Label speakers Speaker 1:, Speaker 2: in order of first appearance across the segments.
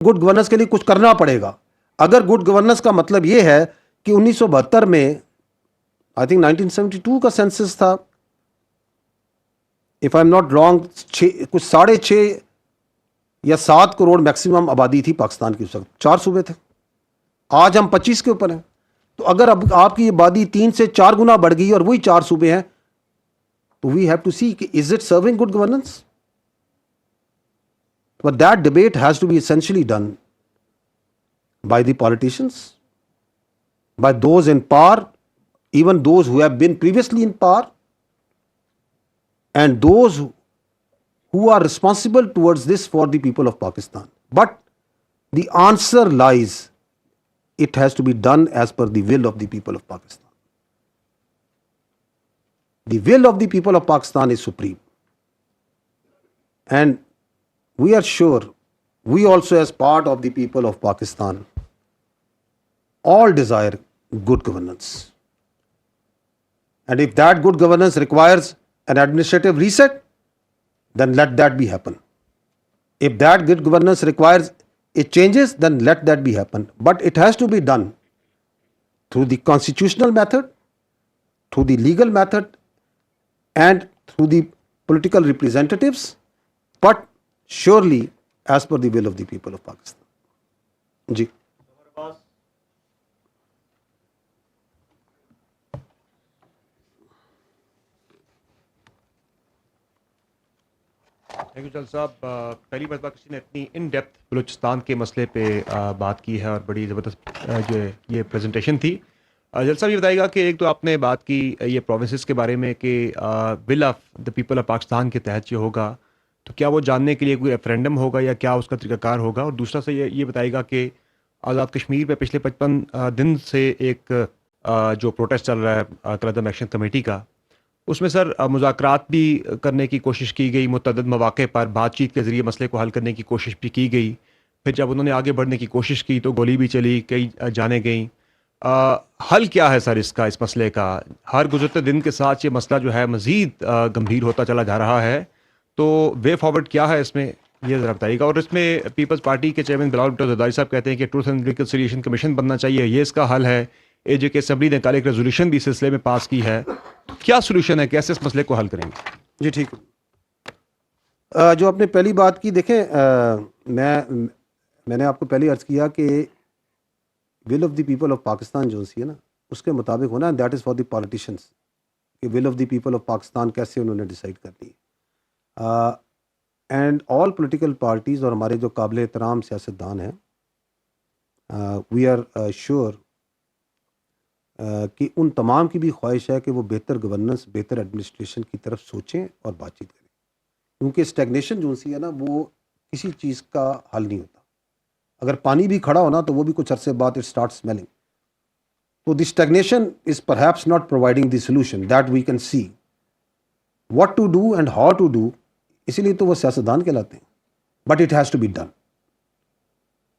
Speaker 1: Good governance के लिए कुछ करना पड़ेगा। अगर गुड गवर्नेंस का मतलब यह है कि 1972 में, आई थिंक 1972 का सेंसस था, if I am not wrong, कुछ 6.5 या 7 करोड़ मैक्सिमम आबादी थी पाकिस्तान की उस वक्त, 4 सूबे थे। आज हम 25 के ऊपर हैं। तो अगर अब आपकी आबादी 3 से 4 गुना बढ़ गई और वही 4 सूबे हैं, तो वी हैव टू सी कि is it serving good governance? But that debate has to be essentially done by the politicians, by those in power, even those who have been previously in power, and those who are responsible towards this for the people of Pakistan. But the answer lies, it has to be done as per the will of the people of Pakistan. The will of the people of Pakistan is supreme. And we are sure, we also as part of the people of Pakistan, all desire good governance. And if that good governance requires an administrative reset, then let that be happen. If that good governance requires it changes, then let that be happen. But it has to be done through the constitutional method, through the legal method, and through the political representatives, but surely as per the will of the people of Pakistan. Ji.
Speaker 2: Thank you जल साहब। पहली मरतबा किसी ने इतनी in depth Balochistan के मसले पे बात की है और बड़ी ज़बरदस्त जो ये प्रेजेंटेशन थी। जल साहब ये बताइएगा कि एक तो आपने बात की ये प्रोविंसेस के बारे में कि will of the people of Pakistan के तहत ये होगा, तो क्या वो जानने के लिए कोई रेफरेंडम होगा या क्या उसका तरीकाकार होगा? और दूसरा से ये बताइएगा कि आज़ाद कश्मीर पे पिछले 55 दिन से एक जो प्रोटेस्ट चल रहा है कलदम एक्शन कमेटी का, उसमें सर मुज़ाकरात भी करने की कोशिश की गई, मुतअद्दिद मौक़े पर बातचीत के ज़रिए मसले को हल करने की कोशिश भी की गई। फिर जब उन्होंने आगे बढ़ने की कोशिश की तो गोली भी चली, कई जाने गई। हल क्या है सर इसका, इस मसले का? हर गुज़रते दिन के साथ ये मसला जो है मज़ीद गंभीर होता चला जा रहा है, तो वे फॉरवर्ड क्या है इसमें, ये ज़रा बताइएगा। और इसमें पीपल्स पार्टी के चेयरमैन बिलावल भुट्टो ज़रदारी साहब कहते हैं कि ट्रूथ एंड रिकन्सिलिएशन कमीशन बनना चाहिए, ये इसका हल है। AJ के असम्बली ने कल एक रेजोल्यूशन भी इस सिलसिले में पास की है, तो क्या सोल्यूशन है, कैसे इस मसले को हल करेंगे?
Speaker 1: जी ठीक है। जो आपने पहली बात की, देखें, मैंने आपको पहले अर्ज़ किया कि will of the people of Pakistan जो सी है ना, उसके मुताबिक होना, that is for the politicians कि will of the people of Pakistan कैसे उन्होंने डिसाइड करनी है। एंड ऑल पोलिटिकल पार्टीज़ और हमारे जो काबिल एहतराम सियासतदान हैं, वी आर श्योर कि उन तमाम की भी ख्वाहिश है कि वो बेहतर गवर्नेंस, बेहतर एडमिनिस्ट्रेशन की तरफ सोचें और बातचीत करें, क्योंकि स्टैग्नेशन जो सी है ना, वो किसी चीज़ का हल नहीं होता। अगर पानी भी खड़ा हो ना, तो वो भी कुछ अरसे बाद इट स्टार्ट स्मेलिंग। तो the stagnation is perhaps not providing the solution that we can see what to do and how to do, इसीलिए तो वो सियासतदान कहलाते हैं। But it has to be done,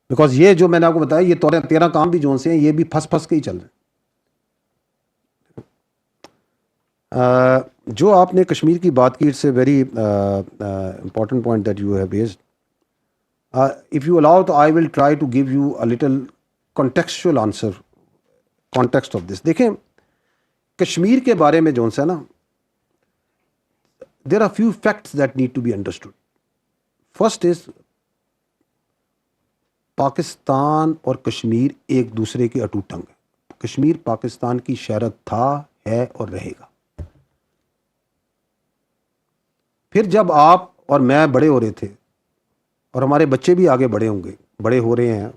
Speaker 1: because ये जो मैंने आपको बताया, ये 13 काम भी जो से हैं, ये भी फंस के ही चल रहे हैं। जो आपने कश्मीर की बात की, it's a very important point that you have raised. If you allow, तो I will try to give you a little contextual answer, context of this. देखें, कश्मीर के बारे में जो सा ना, there are few facts that need to be understood. First is, Pakistan और कश्मीर एक दूसरे के अटूट अंग है। कश्मीर पाकिस्तान की शहरत था, है और रहेगा। फिर जब आप और मैं बड़े हो रहे थे, और हमारे बच्चे भी आगे बड़े होंगे, बड़े हो रहे हैं,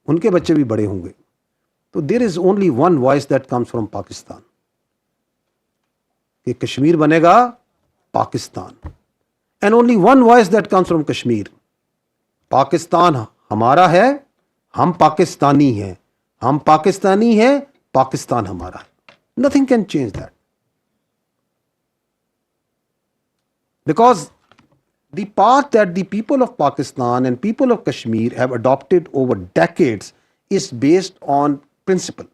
Speaker 1: उनके बच्चे भी बड़े होंगे, तो there is only one voice that comes from Pakistan कि कश्मीर बनेगा Pakistan, and only one voice that comes from Kashmir, Pakistan हमारा है, हम पाकिस्तानी हैं, हम पाकिस्तानी हैं, पाकिस्तान हमारा है। Nothing can change that, because the path that the people of Pakistan and people of Kashmir have adopted over decades is based on principle.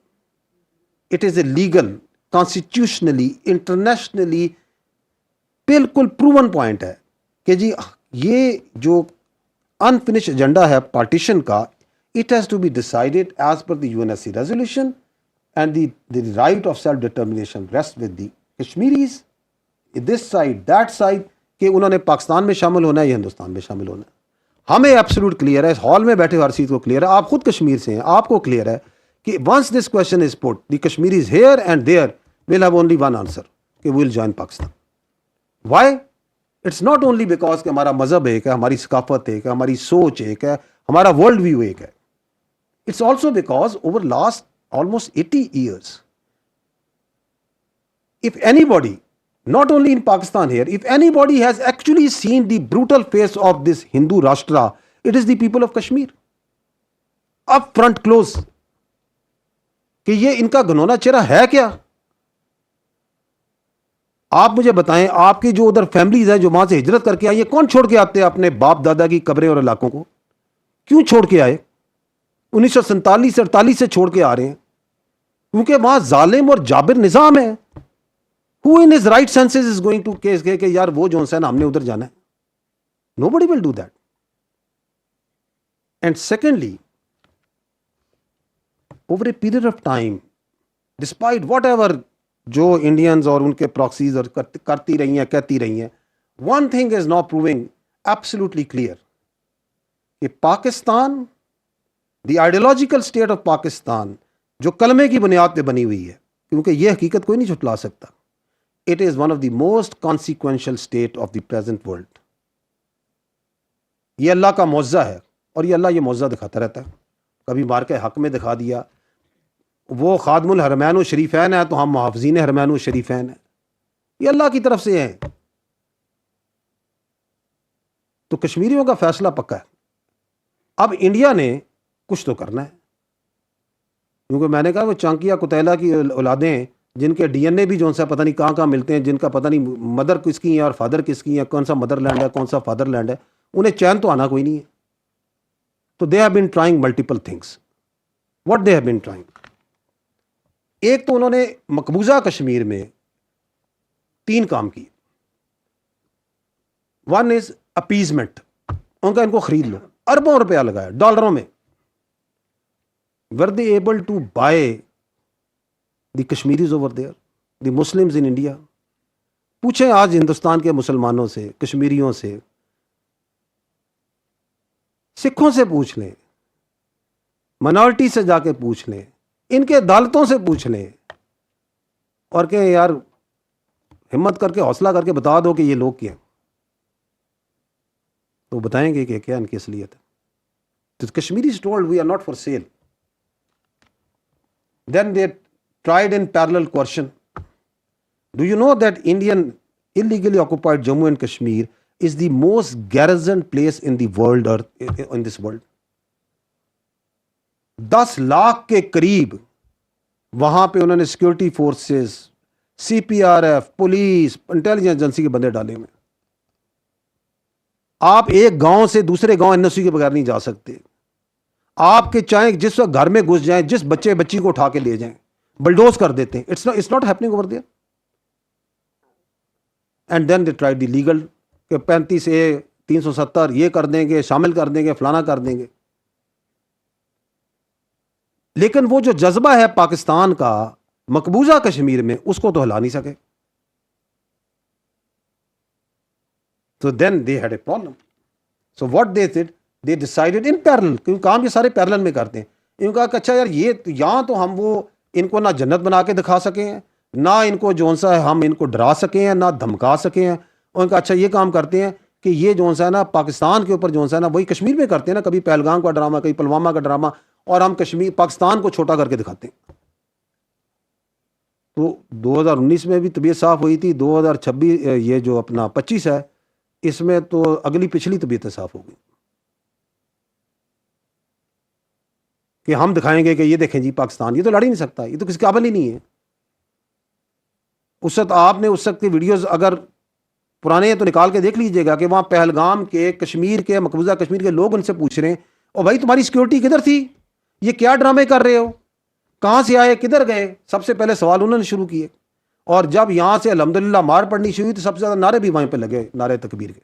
Speaker 1: It is a legal, constitutionally, internationally बिल्कुल proven point है कि जी ये जो unfinished agenda है partition का, it has to be decided as per the UNSC resolution and the right of self determination rest with the Kashmiris, this side that side, कि उन्होंने पाकिस्तान में शामिल होना है या हिंदुस्तान में शामिल होना है। हमें एब्सोल्यूट क्लियर है, इस हॉल में बैठे हर चीज़ को क्लियर है, आप खुद कश्मीर से हैं, आपको क्लियर है कि once this question is put the Kashmiris here and there will have only one answer कि will join Pakistan. Why? It's not only because कि हमारा मजहब एक है, हमारी सकाफत एक है, हमारी सोच एक है, हमारा वर्ल्ड व्यू एक है। It's also because over last almost 80 years, if anybody, not only in Pakistan here, if anybody has actually seen the brutal face of this Hindu Rashtra, it is the people of Kashmir. Up front close कि ये इनका घनौना चेहरा है क्या? आप मुझे बताएं, आपकी जो उधर फैमिलीज हैं जो वहां से हिजरत करके आई, ये कौन छोड़ के आते हैं अपने बाप दादा की कब्रें और इलाकों को? क्यों छोड़ के आए? 1947-48 से छोड़ के आ रहे हैं क्योंकि वहां जालिम और जाबिर निजाम है। Who in his right senses is going to case के यार वो जो है ना हमने उधर जाना है? Nobody will do that. And secondly, over a period of time, despite whatever जो इंडियंस और उनके प्रॉक्सीज और करती रही हैं, कहती रही हैं, one thing is now proving absolutely clear कि Pakistan, the ideological state of Pakistan, जो कलमे की बुनियाद पे बनी हुई है, क्योंकि यह हकीकत कोई नहीं झुटला सकता, it is one of the most consequential state of the present world. ये अल्लाह का मौज़ा है और ये अल्लाह ये मौज़ा दिखाता रहता है। कभी मार के हक में दिखा दिया, वो खादमुल हरमैन शरीफैन है तो हम मुहाफ़िज़ीन हरमैन शरीफैन है, ये अल्लाह की तरफ से है। तो कश्मीरियों का फैसला पक्का है। अब इंडिया ने कुछ तो करना है, क्योंकि मैंने कहा वो चांकिया कुतैला की औलादें जिनके डीएनए भी जो सा पता नहीं कहाँ कहाँ मिलते हैं, जिनका पता नहीं मदर किसकी है और फादर किसकी है, कौन सा मदरलैंड है कौन सा फादरलैंड है, उन्हें चैन तो आना कोई नहीं है। तो they have been trying multiple things. What they have been trying, एक तो उन्होंने मकबूजा कश्मीर में 3 काम किए। वन इज अपीजमेंट, उनका इनको खरीद लो, अरबों रुपया लगाया डॉलरों में। were they able to buy the Kashmiris over there, the Muslims in India? पूछें आज हिंदुस्तान के मुसलमानों से, कश्मीरियों से, सिखों से पूछ लें, माइनॉरिटी से जाके पूछ लें, इनके अदालतों से पूछ लें और कहें यार हिम्मत करके हौसला करके बता दो कि ये लोग क्या, तो बताएंगे कि क्या इनकी असलियत है। तो Kashmiris told we are not for sale. Then they tried in parallel coercion. Do you know that Indian illegally occupied Jammu and Kashmir is the most garrisoned place in the world or in this world? 10 lakh के करीब वहां पे उन्होंने security forces, CPRF, police, intelligence agency के बंदे डाले में। आप एक गांव से दूसरे गांव NOC के बगैर नहीं जा सकते। आपके चाहे जिस वक्त घर में घुस जाएं, जिस बच्चे बच्ची को उठा के ले जाएं, बलडोज कर देते हैं। It's not happening over there. And then they tried the legal के 35A 370 ये कर देंगे, शामिल कर देंगे, फलाना कर देंगे। लेकिन वो जो जज्बा है पाकिस्तान का मकबूजा कश्मीर में, उसको तो हिला नहीं सके। तो then they had a problem. So what they did, they decided in parallel, क्योंकि काम ये सारे पैरेलल में करते हैं। इन्होंने कहा कि अच्छा यार ये यहाँ तो हम वो इनको ना जन्नत बना के दिखा सके हैं, ना इनको जोन सा है हम इनको डरा सके हैं, ना धमका सके हैं। और इनका अच्छा ये काम करते हैं कि ये जोन सा है ना पाकिस्तान के ऊपर जोन सा है ना वही कश्मीर में करते हैं ना, कभी पहलगाम का ड्रामा, कभी पुलवामा का ड्रामा, और हम कश्मीर पाकिस्तान को छोटा करके दिखाते हैं। तो 2019 में भी तबीयत साफ हुई थी, 2026 ये जो अपना 25 है इसमें तो अगली पिछली तबीयतें साफ हो गई कि हम दिखाएंगे कि ये देखें जी पाकिस्तान ये तो लड़ ही नहीं सकता, ये तो किसी काबिल ही नहीं है। उस वक्त आपने उस वक्त की वीडियोस अगर पुराने हैं तो निकाल के देख लीजिएगा कि वहाँ पहलगाम के कश्मीर के मकबूजा कश्मीर के लोग उनसे पूछ रहे हैं और भाई तुम्हारी सिक्योरिटी किधर थी, ये क्या ड्रामे कर रहे हो, कहाँ से आए, किधर गए। सबसे पहले सवाल उन्होंने शुरू किए और जब यहाँ से अल्हम्दुलिल्लाह मार पड़नी शुरू हुई तो सबसे ज़्यादा नारे भी वहीं पर लगे, नारे तकबीर के।